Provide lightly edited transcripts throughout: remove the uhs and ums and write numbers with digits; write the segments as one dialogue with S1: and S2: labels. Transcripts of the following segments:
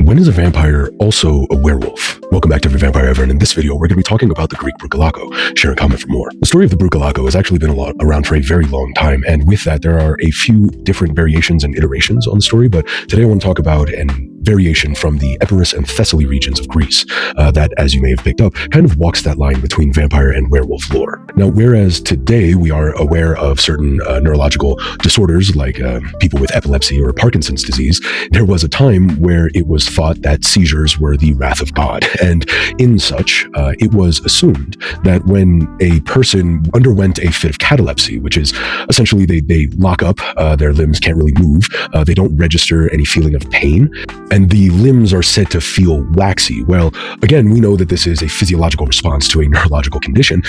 S1: When is a vampire also a werewolf? Welcome back to Every Vampire Ever, and in this video we're going to be talking about the Greek Vrykolakas. Share and comment for more. The story of the Vrykolakas has actually been around for a very long time, and with that there are a few different variations and iterations on the story, but today I want to talk about an variation from the Epirus and Thessaly regions of Greece that, as you may have picked up, kind of walks that line between vampire and werewolf lore. Now, whereas today we are aware of certain neurological disorders like people with epilepsy or Parkinson's disease, there was a time where it was thought that seizures were the wrath of God. And in such, it was assumed that when a person underwent a fit of catalepsy, which is essentially they lock up, their limbs can't really move, they don't register any feeling of pain, and the limbs are said to feel waxy. Well, again, we know that this is a physiological response to a neurological condition.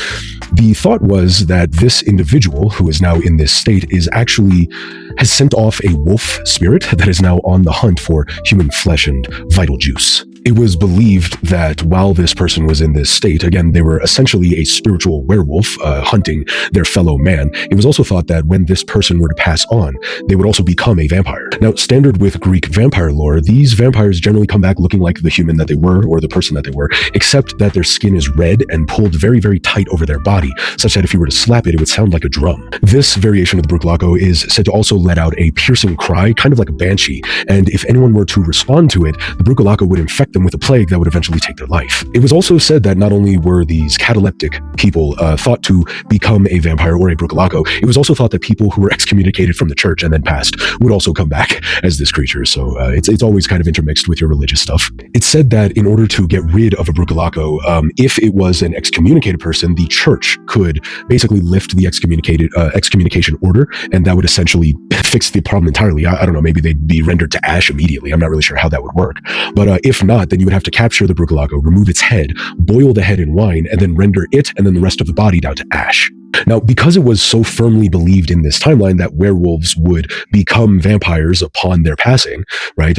S1: The thought was that this individual who is now in this state has sent off a wolf spirit that is now on the hunt for human flesh and vital juice. It was believed that while this person was in this state, again, they were essentially a spiritual werewolf hunting their fellow man. It was also thought that when this person were to pass on, they would also become a vampire. Now, standard with Greek vampire lore, these vampires generally come back looking like the human that they were or the person that they were, except that their skin is red and pulled very, very tight over their body, such that if you were to slap it, it would sound like a drum. This variation of the Vrykolakas is said to also let out a piercing cry, kind of like a banshee, and if anyone were to respond to it, the Vrykolakas would infect them with a plague that would eventually take their life. It was also said that not only were these cataleptic people thought to become a vampire or a Vrykolakas, it was also thought that people who were excommunicated from the church and then passed would also come back as this creature. So it's always kind of intermixed with your religious stuff. It's said that in order to get rid of a Vrykolakas, if it was an excommunicated person, the church could basically lift the excommunication order, and that would essentially fix the problem entirely. I don't know, maybe they'd be rendered to ash immediately. I'm not really sure how that would work. But if not, then you would have to capture the Vrykolakas, remove its head, boil the head in wine, and then render it and then the rest of the body down to ash. Now, because it was so firmly believed in this timeline that werewolves would become vampires upon their passing, right,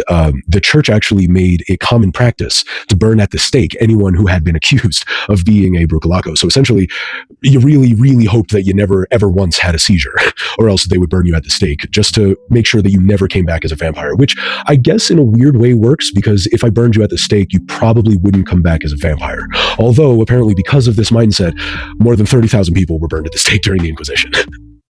S1: the church actually made a common practice to burn at the stake anyone who had been accused of being a Vrykolakas. So essentially, you really, really hoped that you never, ever once had a seizure, or else they would burn you at the stake, just to make sure that you never came back as a vampire, which I guess in a weird way works, because if I burned you at the stake, you probably wouldn't come back as a vampire. Although, apparently, because of this mindset, more than 30,000 people were burned at the stake during the Inquisition.